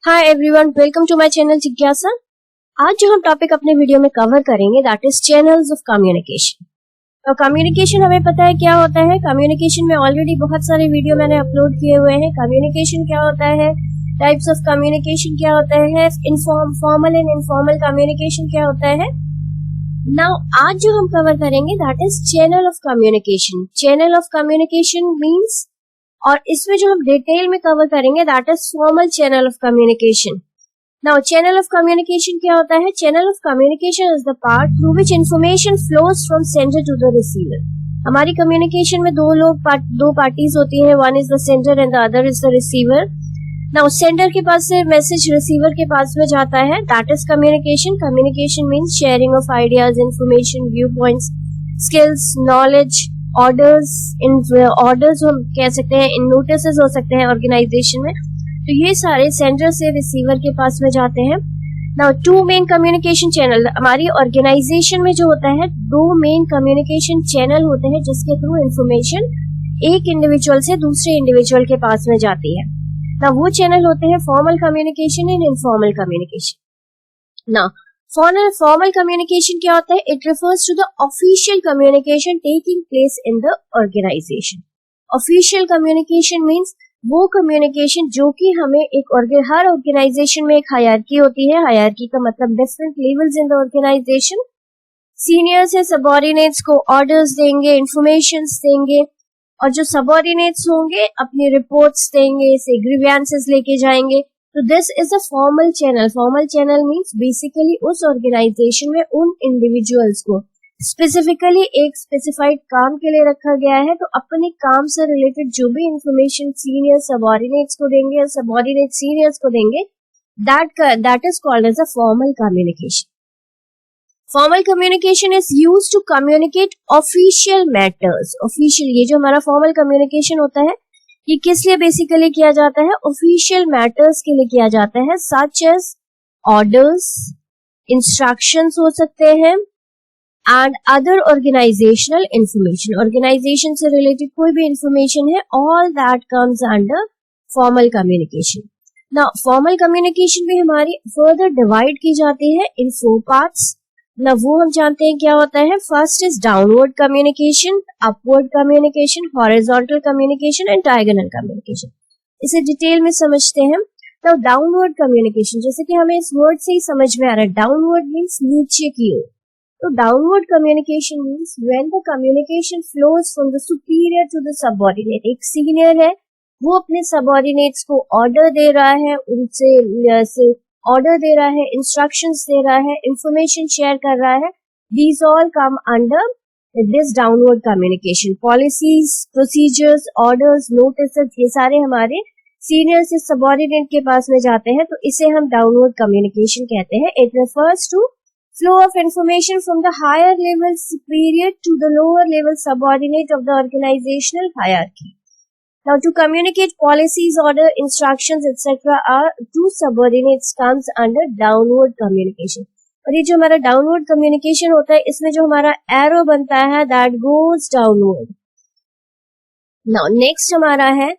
Hi everyone, welcome to my channel जिज्ञासा। आज जो हम टॉपिक अपने वीडियो में कवर करेंगे that is channels of communication. तो कम्युनिकेशन हमें पता है क्या होता है। कम्युनिकेशन में ऑलरेडी बहुत सारे वीडियो मैंने अपलोड किए हुए हैं। कम्युनिकेशन क्या होता है, टाइप्स ऑफ कम्युनिकेशन क्या होता है, फॉर्मल एंड इनफॉर्मल कम्युनिकेशन क्या होता है। नाउ आज जो हम कवर करेंगे that is channel of communication. Channel of communication means, और इसमें जो हम डिटेल में कवर करेंगे that is formal channel of communication. Now channel of communication क्या होता है। Channel of communication is the part through which information flows from sender to the receiver. हमारी कम्युनिकेशन में दो पार्टीज होती है, one is the sender and the other is the receiver. Now sender के पास से मैसेज रिसीवर के पास में जाता है, that is communication. Communication means sharing of ideas, information, view points, skills, knowledge, orders. In orders हम कह सकते हैं, इन नोटिसेस हो सकते हैं ऑर्गेनाइजेशन में। तो ये सारे सेंडर से रिसीवर के पास में जाते हैं। Now two main communication channel हमारी ऑर्गेनाइजेशन में जो होता है, दो मेन कम्युनिकेशन चैनल होते हैं जिसके थ्रू इंफॉर्मेशन एक इंडिविजुअल से दूसरे इंडिविजुअल के पास में जाती है। ना वो चैनल होते हैं formal communication and informal communication. ना फॉर्मल कम्युनिकेशन क्या होता है, it refers to the official communication taking place in the organisation. Official communication means वो कम्युनिकेशन जो कि हमें हर ऑर्गेनाइजेशन में एक हायरार्की होती है। हायरार्की का मतलब different levels in the organisation. Seniors है सबऑर्डिनेट्स को ऑर्डर्स देंगे, इंफॉर्मेशंस देंगे, और जो सबऑर्डिनेट्स होंगे अपनी रिपोर्ट्स देंगे, से ग्रीवेंसेस लेके जाएंगे। तो this is a formal channel. Formal channel means basically उस ऑर्गेनाइजेशन में उन इंडिविजुअल्स को स्पेसिफिकली एक स्पेसिफाइड काम के लिए रखा गया है, तो अपने काम से रिलेटेड जो भी इंफॉर्मेशन सीनियर सबऑर्डिनेट्स को देंगे या सबऑर्डिनेट सीनियर्स को देंगे, that is called as a formal communication. Formal communication is used to communicate official matters. Official, ये जो हमारा फॉर्मल कम्युनिकेशन होता है, ये किस लिए बेसिकली किया जाता है, ऑफिशियल मैटर्स के लिए किया जाता है, सच एज ऑर्डर्स, इंस्ट्रक्शंस हो सकते हैं, and other organisational information. Organisation से रिलेटेड कोई भी इंफॉर्मेशन है, all that comes under formal communication. Now formal communication भी हमारी फर्दर डिवाइड की जाती है इन 4 पार्ट्स। ना वो हम जानते हैं क्या होता है। First is downward communication, upward communication, horizontal communication and diagonal communication. इसे डिटेल में समझते हैं। तो डाउनवर्ड कम्युनिकेशन, जैसे कि हमें इस वर्ड से ही समझ में आ रहा है, डाउनवर्ड मीन्स नीचे की ओर। तो downward communication means when the communication flows from the superior to the subordinate. एक सीनियर है, वो अपने सबऑर्डिनेट्स को ऑर्डर दे रहा है, उनसे ऑर्डर दे रहा है, इंस्ट्रक्शंस दे रहा है, इंफॉर्मेशन शेयर कर रहा है। These all come under this downward communication. Policies, procedures, orders, notices, ये सारे हमारे सीनियर से सबऑर्डिनेट के पास में जाते हैं, तो इसे हम डाउनवर्ड कम्युनिकेशन कहते हैं। It refers to flow of information from the higher level superior to the lower level subordinate of the organisational hierarchy. Now to communicate policies, order, instructions, etc. are to subordinates comes under downward communication. और ये जो हमारा downward communication होता है, इसमें जो हमारा arrow बनता है that goes downward. Now next हमारा है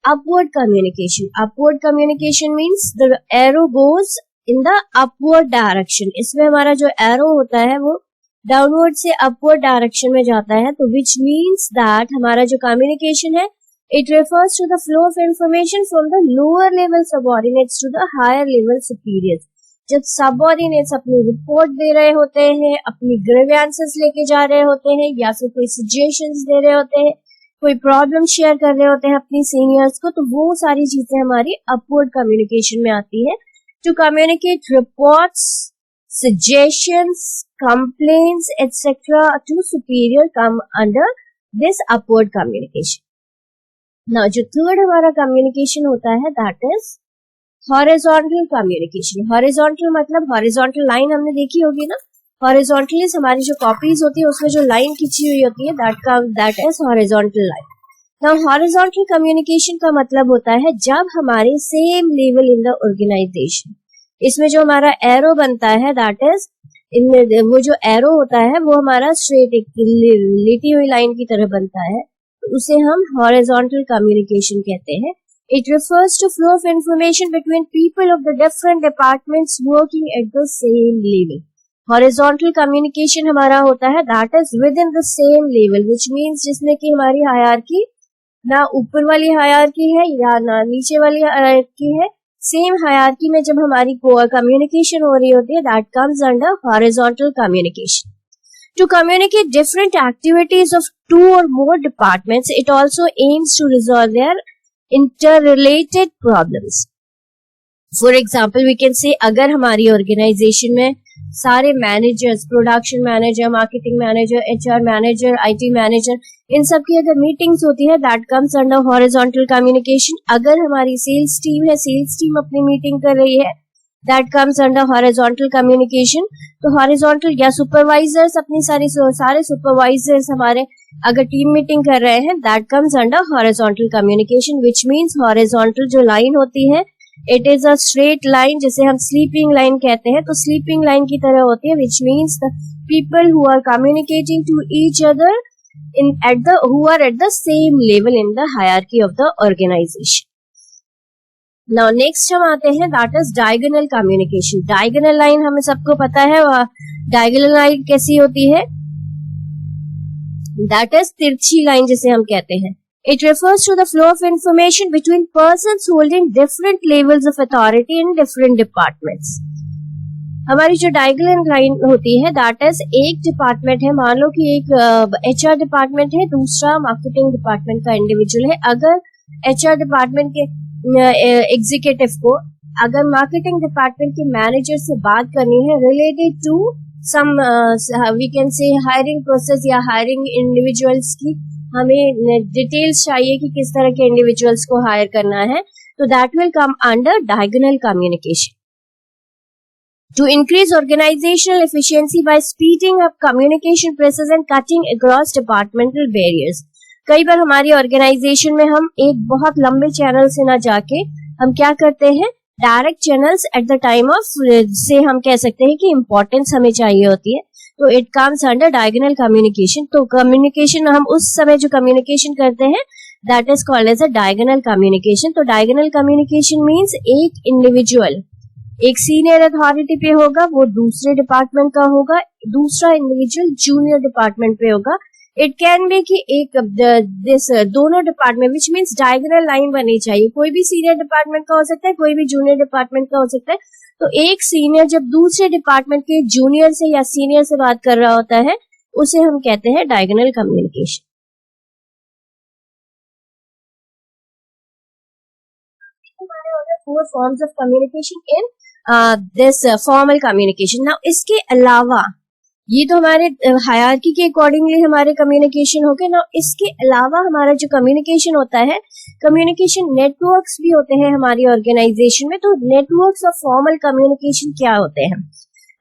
upward communication. Upward communication means the arrow goes in the upward direction. इसमें हमारा जो एरो होता है वो डाउनवर्ड से अपवर्ड डायरेक्शन में जाता है। तो विच मीन्स दैट हमारा जो कम्युनिकेशन है, it refers to the flow of information from the lower level subordinates to the higher level superiors. जब subordinates अपनी रिपोर्ट दे रहे होते हैं, अपनी grievances लेके जा रहे होते हैं, या फिर कोई suggestions दे रहे होते हैं, कोई प्रॉब्लम शेयर कर रहे होते हैं अपनी सीनियर्स को, तो वो सारी चीजें हमारी अपवर्ड कम्युनिकेशन में आती है। To communicate reports, suggestions, complaints, etc. to superior come under this upward communication. ना जो थर्ड हमारा कम्युनिकेशन होता है that is horizontal communication. Horizontal मतलब हॉरिजॉन्टल लाइन हमने देखी होगी ना। हॉरिजॉन्टली हमारी जो कॉपीज होती है उसमें जो लाइन खींची हुई होती है दैट इज हॉरिजॉन्टल लाइन। ना हॉरिजॉन्टल कम्युनिकेशन का मतलब होता है जब हमारे same level in the organisation, इसमें जो हमारा एरो बनता है दैट इज इनमें वो जो एरो होता है वो हमारा स्ट्रेट एक लेटी हुई लाइन की तरह बनता है, उसे हम हॉरिजॉन्टल कम्युनिकेशन कहते हैं। It refers to flow of information between people of the different departments working at the same level. Horizontal communication हमारा होता है that is within the same level, which means जिसमें कि हमारी हायरार्की ना ऊपर वाली हायरार्की है या ना नीचे वाली हायरार्की है, सेम हायरार्की में जब हमारी कम्युनिकेशन हो रही होती है, that comes under horizontal communication. To communicate different activities of two or more departments, it also aims to resolve their interrelated problems. For example, we can say अगर हमारी organization में सारे managers, production manager, marketing manager, HR manager, IT manager, इन सब की अगर meetings होती है, that comes under horizontal communication. अगर हमारी sales team है, sales team अपनी meeting कर रही है, that comes under horizontal communication. तो horizontal या supervisors अपनी सारे supervisors हमारे अगर टीम मीटिंग कर रहे हैं, that comes under horizontal communication, which means horizontal जो line होती है, it is a straight line जिसे हम sleeping line कहते हैं. तो sleeping line की तरह होती है, which means the people who are communicating to each other who are at the same level in the hierarchy of the organization. Now next हम आते हैं that is diagonal communication. Diagonal line हमें सबको पता है, diagonal line कैसी होती है, that is तिरछी line जिसे हम कहते हैं. It refers to the flow of information between persons holding different levels of authority in different departments. हमारी जो diagonal line होती है that is एक डिपार्टमेंट है, मान लो कि एक HR डिपार्टमेंट है, दूसरा मार्केटिंग डिपार्टमेंट का इंडिविजुअल है. अगर HR डिपार्टमेंट के एग्जीक्यूटिव को अगर मार्केटिंग डिपार्टमेंट के मैनेजर से बात करनी है related to some we can say hiring process या हायरिंग इंडिविजुअल्स की, हमें डिटेल्स चाहिए कि किस तरह के इंडिविजुअल्स को हायर करना है, तो that will come under diagonal communication. To increase organizational efficiency by speeding up communication process and cutting across departmental barriers. कई बार हमारी ऑर्गेनाइजेशन में हम एक बहुत लंबे चैनल से ना जाके हम क्या करते हैं, direct channels at the time of से हम कह सकते हैं कि इम्पोर्टेंस हमें चाहिए होती है, तो it comes under diagonal communication. तो कम्युनिकेशन हम उस समय जो कम्युनिकेशन करते हैं that is called as a diagonal communication. तो डायगोनल कम्युनिकेशन मीन्स एक इंडिविजुअल एक सीनियर अथॉरिटी पे होगा, वो दूसरे डिपार्टमेंट का होगा, दूसरा इंडिविजुअल जूनियर डिपार्टमेंट पे होगा. इट कैन बी कि एक दोनों department which means diagonal line बननी चाहिए, कोई भी सीनियर डिपार्टमेंट का हो सकता है, कोई भी जूनियर डिपार्टमेंट का हो सकता है. तो एक सीनियर जब दूसरे डिपार्टमेंट के जूनियर से या सीनियर से बात कर रहा होता है, उसे हम कहते हैं diagonal communication. Four forms of communication in this formal communication. Now इसके अलावा ये तो हमारे हायरार्की के अकॉर्डिंगली हमारे कम्युनिकेशन हो गए. ना इसके अलावा हमारा जो कम्युनिकेशन होता है, कम्युनिकेशन नेटवर्क्स भी होते हैं हमारी ऑर्गेनाइजेशन में. तो नेटवर्क्स ऑफ फॉर्मल कम्युनिकेशन क्या होते हैं?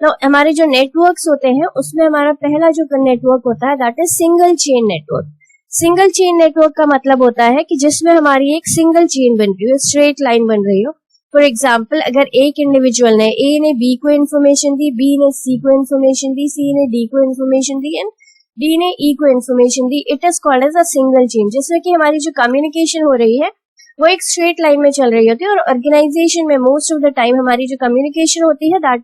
ना हमारे जो नेटवर्क्स होते हैं उसमें हमारा पहला जो नेटवर्क होता है that is single chain network. Single chain network का मतलब होता है कि जिसमें हमारी एक सिंगल चेन बन रही हो, स्ट्रेट लाइन बन रही हो. फॉर एग्जाम्पल, अगर एक इंडिविजुअल ने ए ने बी को इन्फॉर्मेशन दी, बी ने सी को इन्फॉर्मेशन दी, सी ने डी को इन्फॉर्मेशन दी एंड डी ने ई को इन्फॉर्मेशन दी, it is called as a single chain. जिसमें कि हमारी जो कम्युनिकेशन हो रही है वो एक स्ट्रेट लाइन में चल रही होती है. और ऑर्गेनाइजेशन में मोस्ट ऑफ द टाइम हमारी जो कम्युनिकेशन होती है that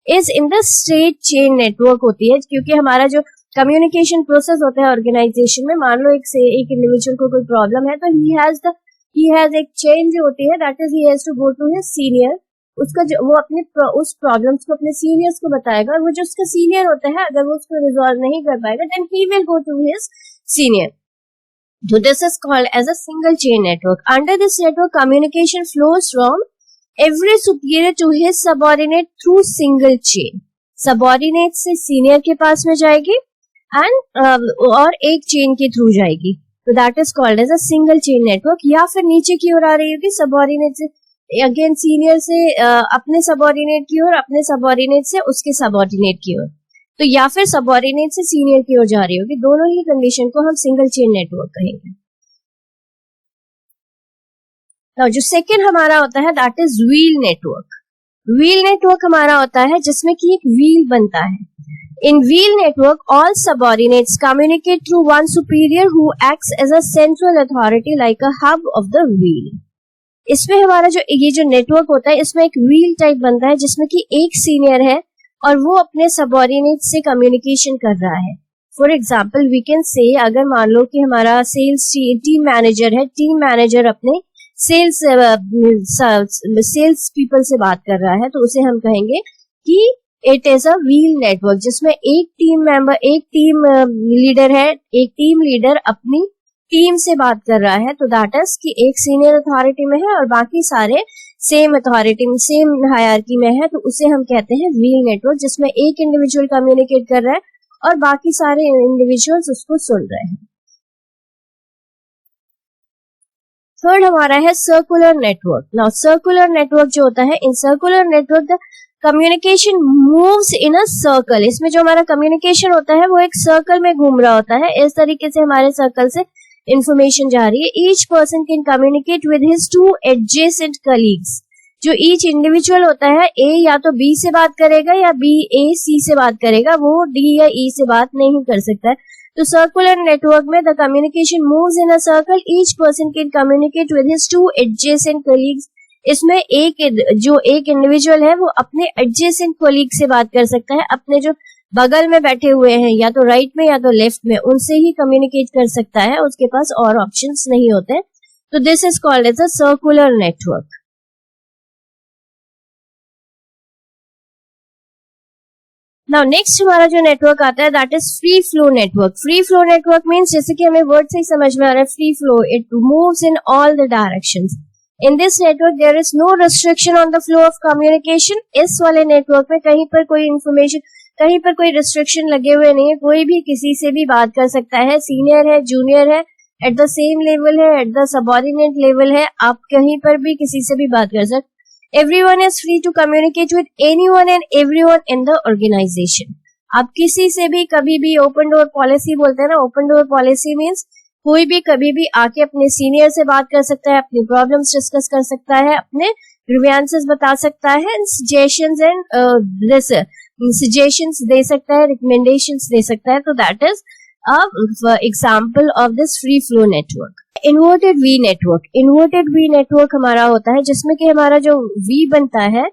is in the straight chain network होती है. क्योंकि हमारा जो कम्युनिकेशन प्रोसेस होता है ऑर्गेनाइजेशन में, मान लो एक इंडिविजुअल को कोई प्रॉब्लम है तो ही हैज एक चेन जो होती है that is he has to go to his senior. उसका जो वो अपने उस प्रॉब्लम्स को अपने सीनियर्स को बताएगा, और वो जो उसका सीनियर होता है अगर वो उसको रिजॉल्व नहीं कर पाएगा then he will go to his senior. So this is called as a single chain network. Under this network, communication flows from every superior to his subordinate through single chain. Subordinate से senior के पास में जाएगी and और एक chain के through जाएगी. तो that is called as a single chain network. या फिर नीचे की ओर आ रही होगी सबऑर्डिनेट से, अगेन सीनियर से अपने सबऑर्डिनेट की ओर, अपने सबऑर्डिनेट से उसके सबऑर्डिनेट की ओर. तो या फिर सबऑर्डिनेट से सीनियर की ओर जा रही होगी. दोनों ही कंडीशन को हम सिंगल चेन नेटवर्क कहेंगे. नाउ जो सेकंड हमारा होता है that is wheel network. Wheel network हमारा होता है जिसमें कि एक व्हील बनता है. In wheel network, all subordinates communicate through one superior who acts as a central authority like a hub of the wheel. इसमें हमारा जो ये जो नेटवर्क होता है इसमें एक व्हील टाइप बनता है जिसमें कि एक सीनियर है और वो अपने सबऑर्डिनेट से कम्युनिकेशन कर रहा है। फॉर एग्जाम्पल वी कैन से, अगर मान लो कि हमारा सेल्स टीम मैनेजर है, टीम मैनेजर अपने सेल्स पीपल से बात कर रहा है, तो उसे हम कहेंगे कि it is a wheel network, जिसमें एक टीम लीडर है, एक टीम लीडर अपनी टीम से बात कर रहा है, तो दैट इज कि एक सीनियर अथॉरिटी में है और बाकी सारे सेम अथॉरिटी में, सेम हायरार्की में है, तो उसे हम कहते हैं व्हील नेटवर्क, जिसमें एक इंडिविजुअल कम्युनिकेट कर रहा है और बाकी सारे इंडिविजुअल्स उसको सुन रहे हैं। थर्ड हमारा है circular network. Now circular network जो होता है, in circular network the communication moves in a circle. इसमें जो हमारा कम्युनिकेशन होता है वो एक सर्कल में घूम रहा होता है, इस तरीके से हमारे सर्कल से इंफॉर्मेशन जा रही है। Each person can communicate with his two adjacent colleagues. जो ईच इंडिविजुअल होता है, ए या तो बी से बात करेगा या बी ए सी से बात करेगा, वो डी या ई से बात नहीं कर सकता है। तो सर्कुलर नेटवर्क में the communication moves in a circle, each person can communicate with his two adjacent colleagues. इसमें एक इंडिविजुअल है वो अपने एडजेसेंट कलीग से बात कर सकता है, अपने जो बगल में बैठे हुए हैं या तो राइट में या तो लेफ्ट में, उनसे ही कम्युनिकेट कर सकता है, उसके पास और ऑप्शंस नहीं होते। तो this is called as a circular network. Now next हमारा जो नेटवर्क आता है that is free flow network. Free flow network means, जैसे कि हमें वर्ड से ही समझ में आ रहा है, free flow, it moves in all the directions. In this network there is no restriction on the flow of communication. इस वाले नेटवर्क में कहीं पर कोई इंफॉर्मेशन, कहीं पर कोई रिस्ट्रिक्शन लगे हुए नहीं है, कोई भी किसी से भी बात कर सकता है, सीनियर है, जूनियर है, एट द सेम लेवल है, एट द सबऑर्डिनेट लेवल है, आप कहीं पर भी किसी से भी बात कर सकते। Everyone is free to communicate with anyone and everyone in the organization. आप किसी से भी कभी भी, ओपन डोर पॉलिसी बोलते हैं ना, ओपन डोर पॉलिसी मीन्स कोई भी कभी भी आके अपने सीनियर से बात कर सकता है, अपनी प्रॉब्लम्स डिस्कस कर सकता है, अपने ग्रीवेंसेस बता सकता है, सजेशंस दे सकता है, रिकमेंडेशंस दे सकता है। तो that is example of this free flow network. Inverted we network. Inverted we network हमारा होता है जिसमें कि हमारा जो वी बनता है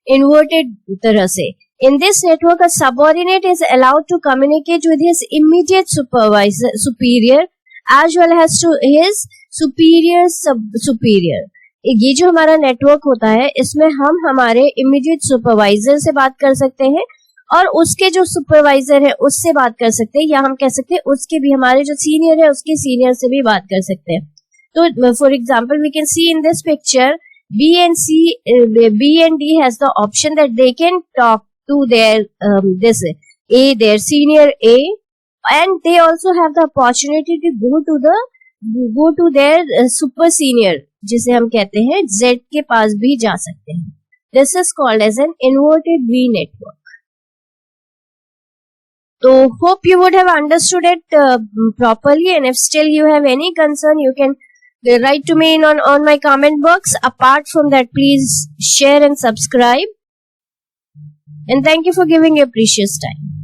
इन्वर्टेड तरह से। In this network a subordinate is allowed to communicate with his immediate superior as well as to his superior. ये जो हमारा नेटवर्क होता है इसमें हम हमारे इमीडिएट सुपरवाइजर से बात कर सकते हैं और उसके जो सुपरवाइजर है उससे बात कर सकते हैं, या हम कह सकते हैं उसके भी, हमारे जो सीनियर है उसके सीनियर से भी बात कर सकते हैं। तो for example we can see in this picture B and D has the option that they can talk to their their senior A, and they also have the opportunity to go to their super senior, जिसे हम कहते हैं Z के पास भी जा सकते हैं। This is called as an inverted V network. So hope you would have understood it properly, and if still you have any concern, you can write to me on my comment box. Apart from that, please share and subscribe. And thank you for giving your precious time.